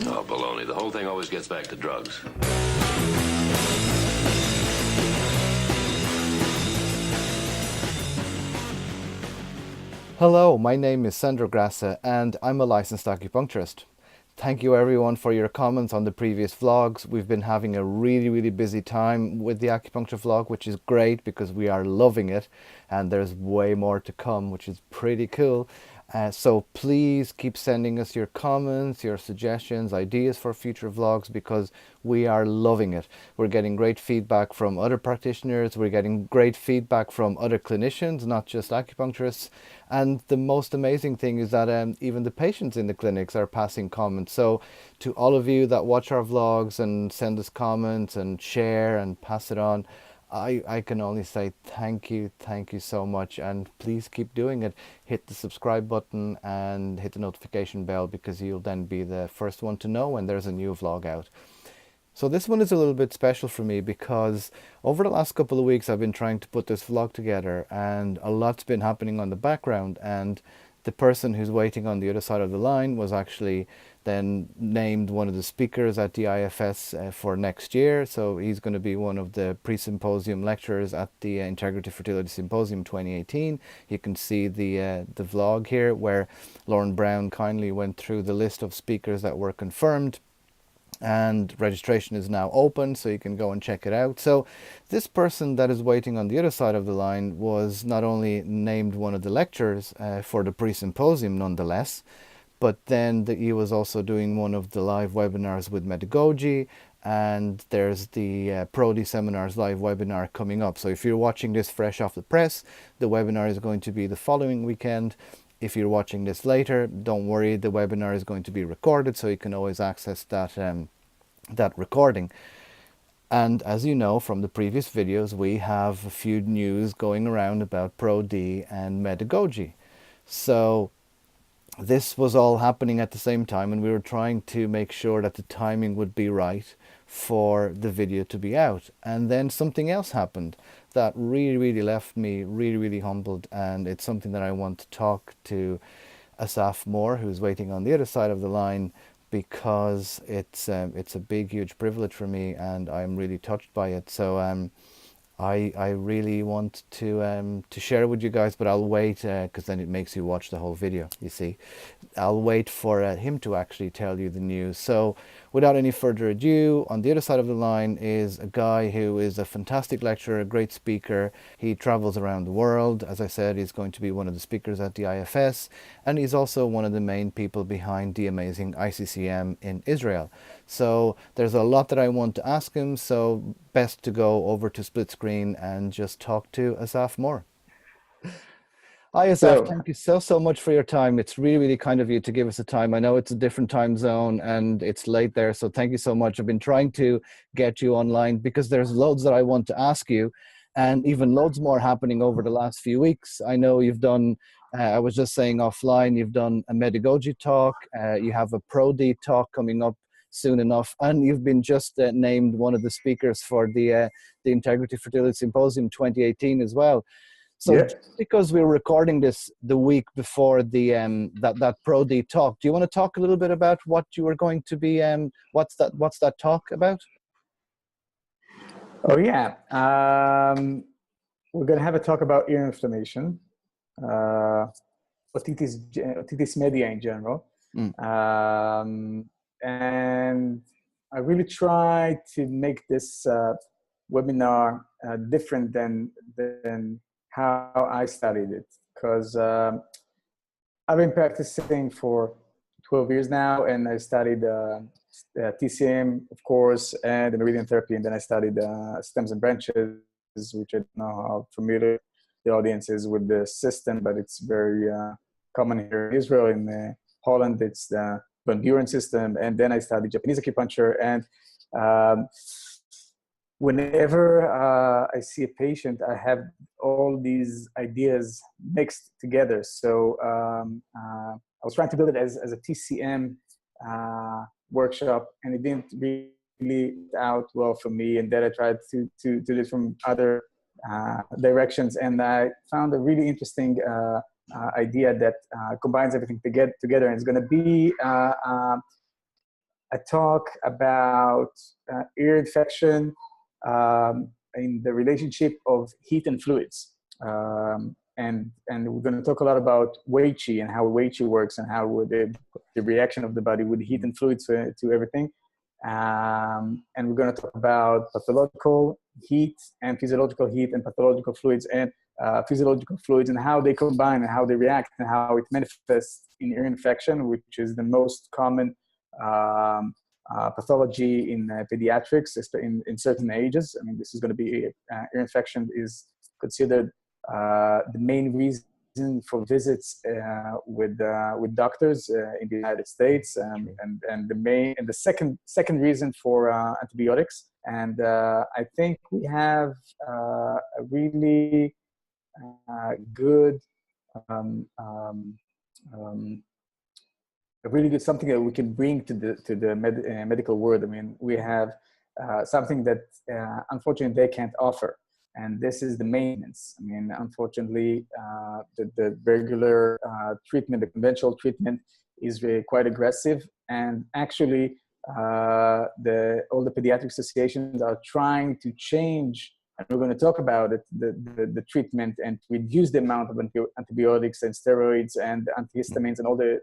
Oh, baloney. The whole thing always gets back to drugs. Hello, my name is Sandro Graca and I'm a licensed acupuncturist. Thank you everyone for your comments on the previous vlogs. We've been having a really busy time with the acupuncture vlog, which is great because we are loving it and there's way more to come, which is pretty cool. So please keep sending us your comments, your suggestions, ideas for future vlogs because we are loving it. We're getting great feedback from other practitioners, we're getting great feedback from other clinicians, not just acupuncturists. And the most amazing thing is that even the patients in the clinics are passing comments. So to all of you that watch our vlogs and send us comments and share and pass it on, I can only say thank you so much, and please keep doing it. Hit the subscribe button and hit the notification bell because you'll then be the first one to know when there's a new vlog out. So this one is a little bit special for me because over the last couple of weeks I've been trying to put this vlog together and a lot's been happening on the background, and the person who's waiting on the other side of the line was actually then named one of the speakers at the IFS for next year. So he's going to be one of the pre-symposium lecturers at the Integrative Fertility Symposium 2018. You can see the vlog here where Lauren Brown kindly went through the list of speakers that were confirmed, and registration is now open, so you can go and check it out. So this person that is waiting on the other side of the line was not only named one of the lecturers for the pre-symposium nonetheless, but then he was also doing one of the live webinars with Medagogy, and there's the Pro-D Seminars live webinar coming up. So if you're watching this fresh off the press, the webinar is going to be the following weekend. If you're watching this later, don't worry, the webinar is going to be recorded, so you can always access that recording. And as you know from the previous videos, we have a few news going around about Pro-D and Medagogy. So this was all happening at the same time, and we were trying to make sure that the timing would be right for the video to be out. And then something else happened that really left me really humbled, and it's something that I want to talk to Assaf Mor, who's waiting on the other side of the line, because it's a big huge privilege for me and I'm really touched by it. So I really want to share it with you guys, but I'll wait because then it makes you watch the whole video, you see. I'll wait for him to actually tell you the news. So without any further ado, on the other side of the line is a guy who is a fantastic lecturer, a great speaker. He travels around the world. As I said, he's going to be one of the speakers at the IFS, and he's also one of the main people behind the amazing ICCM in Israel. So there's a lot that I want to ask him, so best to go over to split screen and just talk to Assaf Mor. Hi Assaf, So, thank you so much for your time. It's really kind of you to give us the time. I know it's a different time zone and it's late there, so thank you so much. I've been trying to get you online because there's loads that I want to ask you, and even loads more happening over the last few weeks. I know you've done, I was just saying offline, you've done a Medagogy talk, you have a Pro-D talk coming up soon enough, and you've been just named one of the speakers for the Integrative Fertility Symposium 2018 as well. So yeah. just because we're recording this the week before the that Pro-D talk, do you want to talk a little bit about what you are going to be what's that talk about? Oh, yeah. We're going to have a talk about ear inflammation, otitis media in general. And I really try to make this webinar different than how I studied it, because I've been practicing for 12 years now, and I studied TCM, of course, and the meridian therapy, and then I studied stems and branches, which I don't know how familiar the audience is with the system, but it's very common here in Israel. In Holland, it's the Van Buren system, and then I studied Japanese acupuncture. And whenever I see a patient, I have all these ideas mixed together. So I was trying to build it as a TCM workshop, and it didn't really out well for me. And then I tried to do it from other directions, and I found a really interesting idea that combines everything together, and it's going to be a talk about ear infection in the relationship of heat and fluids. And we're going to talk a lot about Wei Qi and how Wei Qi works and how the reaction of the body with heat and fluids to everything. And we're going to talk about pathological heat and physiological heat and pathological fluids and physiological fluids and how they combine and how they react and how it manifests in ear infection, which is the most common pathology in pediatrics in certain ages. I mean, this is going to be ear infection is considered the main reason for visits with doctors in the United States, and the second reason for antibiotics. And I think we have a really good a really good something that we can bring to the medical world. I mean, we have something that unfortunately they can't offer. And this is the maintenance. I mean, unfortunately, the regular treatment, the conventional treatment is quite aggressive. And actually, all the pediatric associations are trying to change, and we're going to talk about it, the treatment and reduce the amount of antibiotics and steroids and antihistamines and all the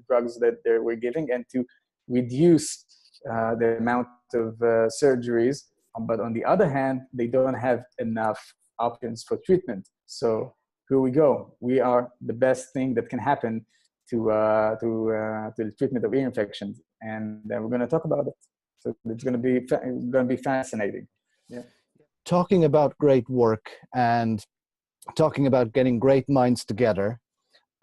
drugs that we're giving, and to reduce the amount of surgeries. But on the other hand, they don't have enough options for treatment. So here we go. We are the best thing that can happen to the treatment of ear infections, and we're going to talk about it. So it's going to be fascinating. Yeah. Talking about great work and talking about getting great minds together,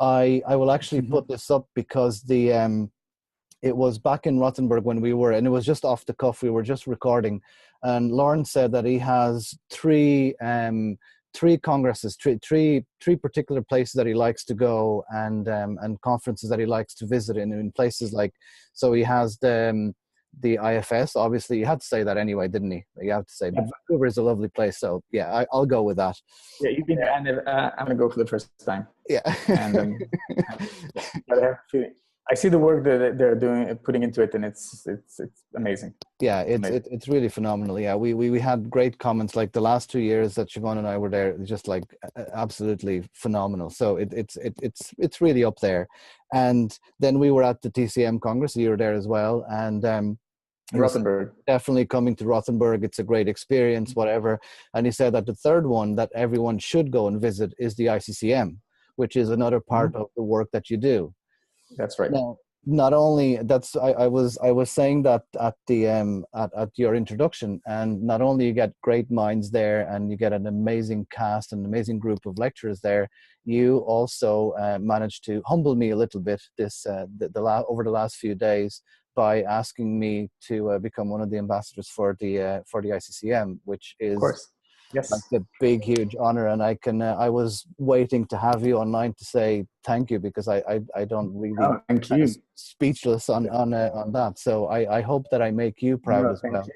I will actually put this up because it was back in Rothenburg when we were, and it was just off the cuff. We were just recording, and Lawrence said that he has three congresses, three particular places that he likes to go, and conferences that he likes to visit in places like. So he has the IFS. Obviously, you had to say that anyway, didn't he? You have to say, but Vancouver is a lovely place. So yeah, I'll go with that. Yeah, you've been there, and I'm gonna go for the first time. Yeah, and but I have a feeling. I see the work that they're doing, putting into it, and it's amazing. Yeah, it's really phenomenal. Yeah, we had great comments. Like the last 2 years that Siobhan and I were there, just like absolutely phenomenal. So it's really up there. And then we were at the TCM Congress. You were there as well, and Rothenburg. Definitely coming to Rothenburg. It's a great experience, whatever. And he said that the third one that everyone should go and visit is the ICCM, which is another part of the work that you do. That's right. Now, not only that's I was saying that at the at your introduction, and not only you get great minds there and you get an amazing cast, an amazing group of lecturers there, you also managed to humble me a little bit over the last few days by asking me to become one of the ambassadors for the ICCM, which is, of course, yes, like a big, huge honor. And I was waiting to have you online to say thank you, because I don't really, thank you. Speechless on that. So I hope that I make you proud as well.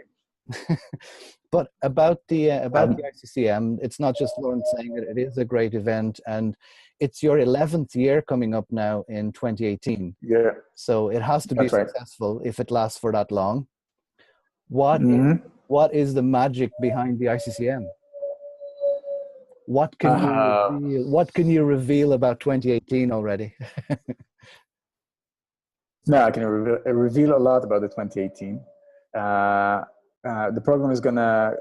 But about the ICCM, it's not just Lawrence saying it. It is a great event, and it's your 11th year coming up now in 2018. Yeah. So it has to be successful if it lasts for that long. What is the magic behind the ICCM? What can you reveal about 2018 already? No, I can reveal a lot about the 2018. The program is gonna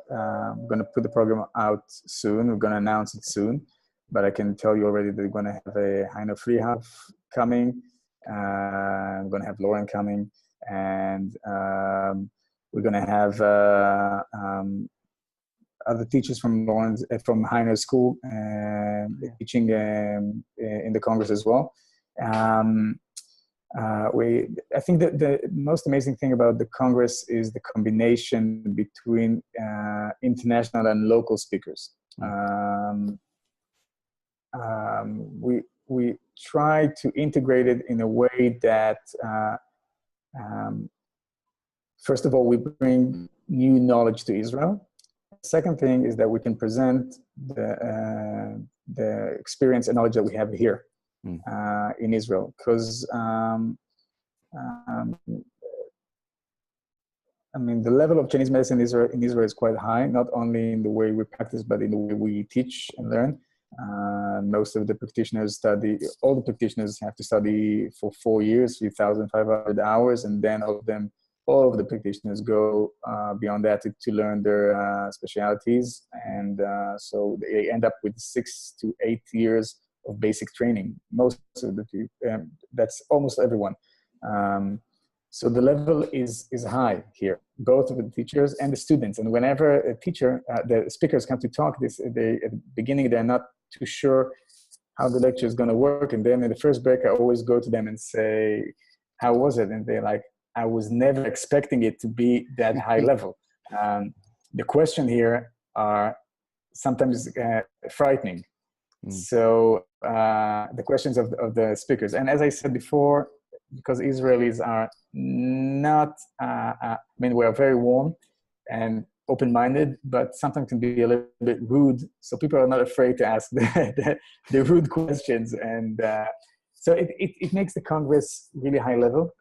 put the program out soon. We're gonna announce it soon, but I can tell you already that we're gonna have a Heino Freehoff coming. We're gonna have Lauren coming, and we're gonna have other teachers from Lawrence from Heino School teaching in the Congress as well. I think that the most amazing thing about the Congress is the combination between international and local speakers. We try to integrate it in a way that, first of all, we bring new knowledge to Israel. Second thing is that we can present the experience and knowledge that we have here. In Israel, because I mean, the level of Chinese medicine in Israel is quite high, not only in the way we practice, but in the way we teach and learn. Most of the practitioners all the practitioners have to study for 4 years, 3,500 hours, and then all of the practitioners go beyond that to learn their specialities. And so they end up with 6 to 8 years of basic training. Most of that's almost everyone. So the level is high here, both of the teachers and the students. And whenever a teacher, the speakers come to talk, at the beginning, they're not too sure how the lecture is going to work. And then in the first break, I always go to them and say, how was it? And they're like, I was never expecting it to be that high level. The question here are sometimes frightening. So the questions of the speakers. And as I said before, because Israelis are not, I mean, we're very warm and open-minded, but sometimes can be a little bit rude. So people are not afraid to ask the rude questions. And so it makes the Congress really high level.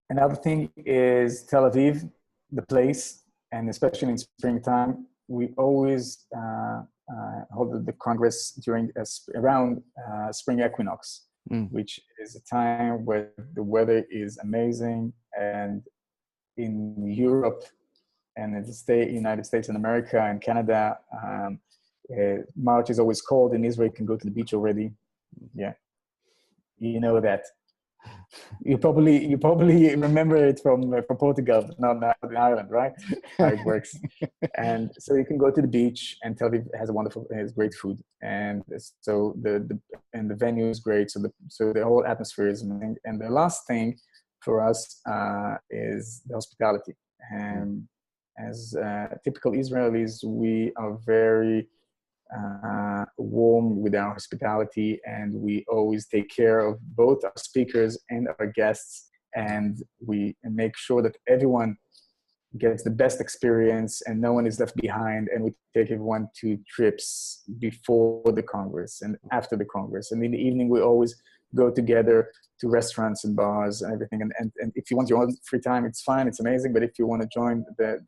Another thing is Tel Aviv, the place, and especially in springtime, we always hold the Congress around spring equinox, which is a time where the weather is amazing. And in Europe and in the United States and America and Canada, March is always cold. In Israel, you can go to the beach already. Yeah, you know that. You probably remember it from Portugal, not Ireland, right? How it works. And so you can go to the beach, and Tel Aviv has great food, and so the venue is great. So the whole atmosphere is amazing. And the last thing for us is the hospitality. And as typical Israelis, we are very warm with our hospitality, and we always take care of both our speakers and our guests, and we make sure that everyone gets the best experience and no one is left behind. And we take everyone to trips before the Congress and after the Congress, and in the evening we always go together to restaurants and bars and everything. And if you want your own free time, it's fine, it's amazing. But if you want to join the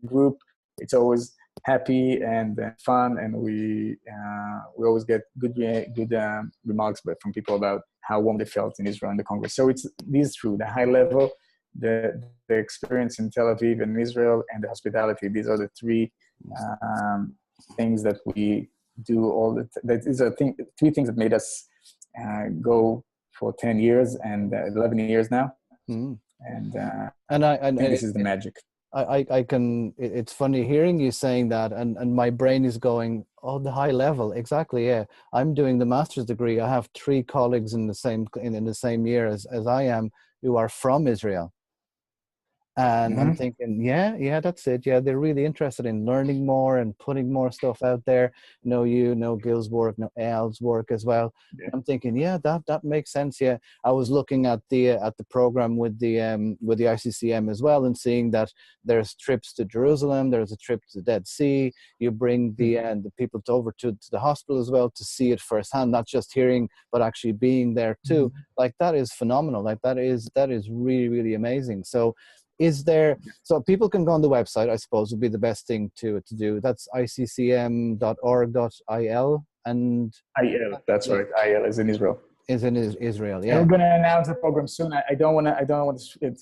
group, it's always happy and fun, and we always get good remarks from people about how warm they felt in Israel and the Congress. So these true, the high level, the experience in Tel Aviv and Israel, and the hospitality. These are the three things that we do these are three things that made us go for 10 years and 11 years now. And I think this is the magic. I can, it's funny hearing you saying that, and my brain is going, oh, the high level. Exactly. Yeah. I'm doing the master's degree. I have 3 colleagues in the same year as I am, who are from Israel. And I'm thinking, yeah, that's it. Yeah, they're really interested in learning more and putting more stuff out there. Know Gil's work, know El's work as well. Yeah. I'm thinking, yeah, that makes sense. Yeah, I was looking at the program with the ICCM as well, and seeing that there's trips to Jerusalem, there's a trip to the Dead Sea. You bring the people over to the hospital as well to see it firsthand, not just hearing, but actually being there too. Like that is phenomenal. Like that is really, really amazing. So people can go on the website, I suppose would be the best thing to do. That's iccm.org.il and IL, that's right. IL is in Israel. Is in Israel, yeah. And we're going to announce the program soon. I don't want to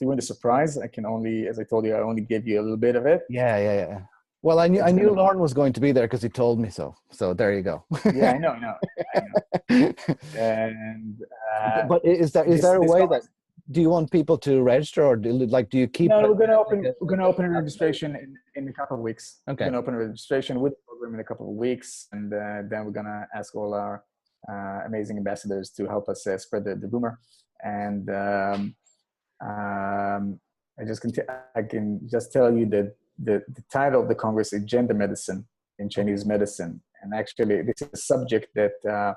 ruin the surprise. I can only, as I told you, I only gave you a little bit of it. Yeah. Well, I knew Lauren was going to be there because he told me so. So there you go. Yeah, I know. And but is there a way that? Do you want people to register, or do you keep? No, we're going to open a registration in a couple of weeks. Okay. We're going to open a registration with the program in a couple of weeks, and then we're going to ask all our amazing ambassadors to help us spread the rumor. And I can just tell you that the title of the Congress is Gender Medicine in Chinese Medicine, and actually this is a subject that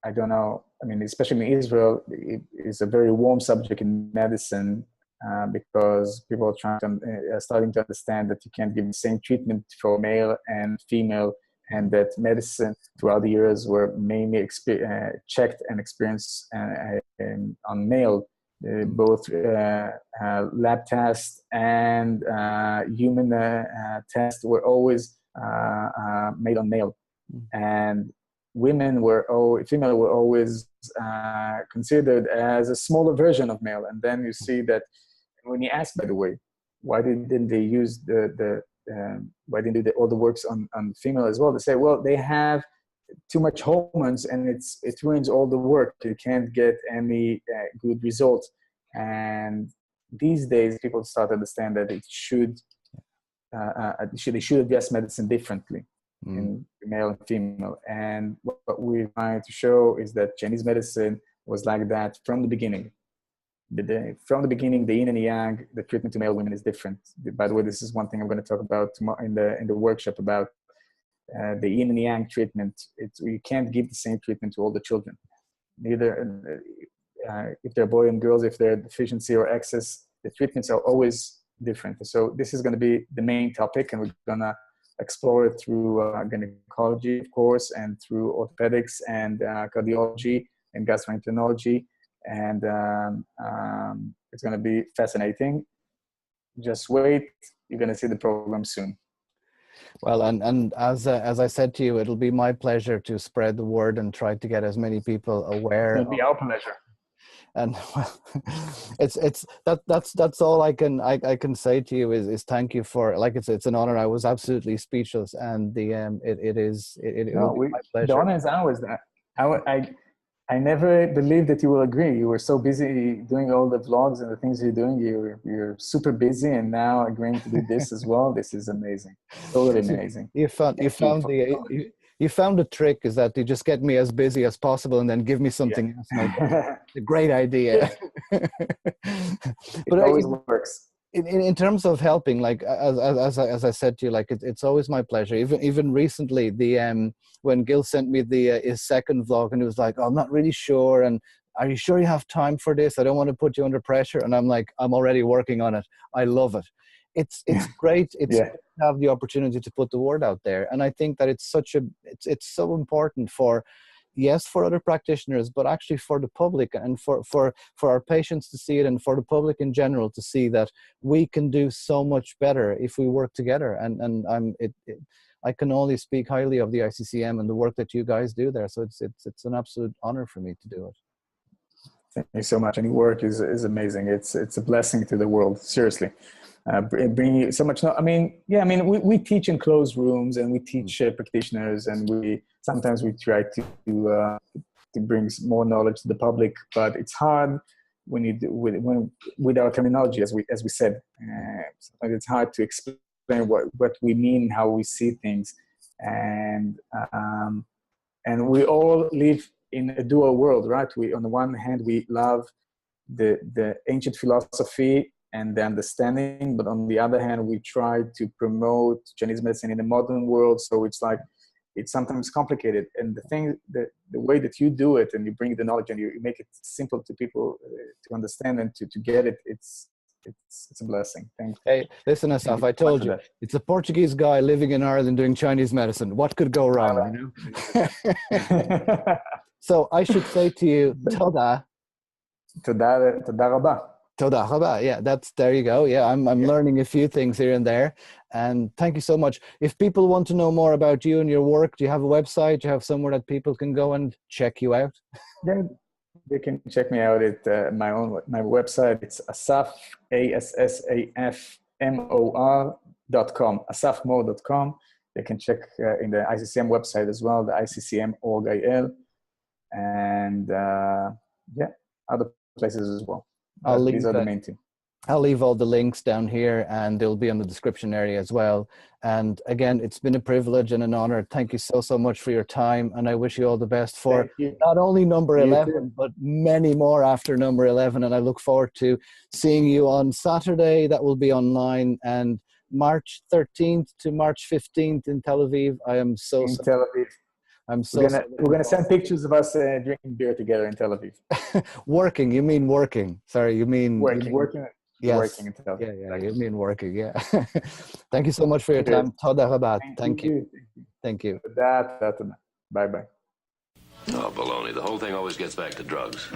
I don't know. I mean, especially in Israel, it is a very warm subject in medicine because people are starting to understand that you can't give the same treatment for male and female and that medicine throughout the years were mainly checked and experienced on male. Both lab tests and human tests were always made on male, and female were always considered as a smaller version of male. And then you see that when you ask, by the way, why didn't they use why didn't they do all the works on female as well? They say, well, they have too much hormones and it ruins all the work. You can't get any good results. And these days, people start to understand that they should address medicine differently in male and female. And what we're trying to show is that Chinese medicine was like that from the beginning. From the beginning, the yin and the yang, the treatment to male women is different. By the way, this is one thing I'm going to talk about tomorrow in the workshop about the yin and yang treatment. You can't give the same treatment to all the children. Neither if they're boy and girls, if they're deficiency or excess, the treatments are always different. So this is going to be the main topic, and we're going to explore it through gynecology, of course, and through orthopedics and cardiology and gastroenterology. And it's going to be fascinating. Just wait. You're going to see the program soon. Well, and as I said to you, it'll be my pleasure to spread the word and try to get as many people aware. It'll be our pleasure. And well, that's all I can say to you is thank you for, like, it's an honor. I was absolutely speechless, and it will be my pleasure. The honor is ours. I never believed that you will agree. You were so busy doing all the vlogs and the things you're doing. You're super busy, and now agreeing to do this as well. This is amazing. Totally amazing. You found the trick is that you just get me as busy as possible and then give me something else. It's a great idea. But it always works. In terms of helping, like as I said to you, like it's always my pleasure. Even recently, when Gil sent me his second vlog, and he was like, "Oh, I'm not really sure, and are you sure you have time for this? I don't want to put you under pressure." And I'm like, "I'm already working on it. I love it. It's great. It's great to have the opportunity to put the word out there, and I think that it's so important for other practitioners, but actually for the public and for our patients to see it, and for the public in general to see that we can do so much better if we work together. And I can only speak highly of the ICCM and the work that you guys do there. So it's an absolute honor for me to do it. Thank you so much. And your work is amazing. It's a blessing to the world. Seriously. Bringing so much. We teach in closed rooms, and we teach practitioners, and sometimes we try to bring more knowledge to the public, but it's hard with our terminology, as we said. Sometimes it's hard to explain what we mean, how we see things, and we all live in a dual world, right? On the one hand, we love the ancient philosophy and the understanding, but on the other hand, we try to promote Chinese medicine in the modern world. So it's sometimes complicated. And the way that you do it, and you bring the knowledge and you make it simple to people to understand and to get it, it's a blessing. Thank you. Hey, listen, Assaf, I told you, it's a Portuguese guy living in Ireland doing Chinese medicine. What could go wrong? You know? So I should say to you, Toda. Toda rabba. Toda rabba. Yeah, there you go. Yeah, I'm learning a few things here and there. And thank you so much. If people want to know more about you and your work, do you have a website? Do you have somewhere that people can go and check you out? Yeah, they can check me out at my website. It's Assaf, ASSAFMOR.com, assafmor.com. They can check in the ICCM website as well, the ICCM org.il, and other places as well. These are the main two. I'll leave all the links down here, and they'll be on the description area as well. And again, it's been a privilege and an honor. Thank you so much for your time, and I wish you all the best for not only number 11, but many more after number 11. And I look forward to seeing you on Saturday. That will be online, and March 13th to March 15th in Tel Aviv. Tel Aviv. We're gonna send pictures of us drinking beer together in Tel Aviv. Working? You mean working? Sorry, you mean working. Yes. Working in Tel Aviv. Yeah. You mean working? Yeah. Thank you so much for your time. Toda rabba. Thank you. Thank you. Bye bye. Oh, baloney. The whole thing always gets back to drugs.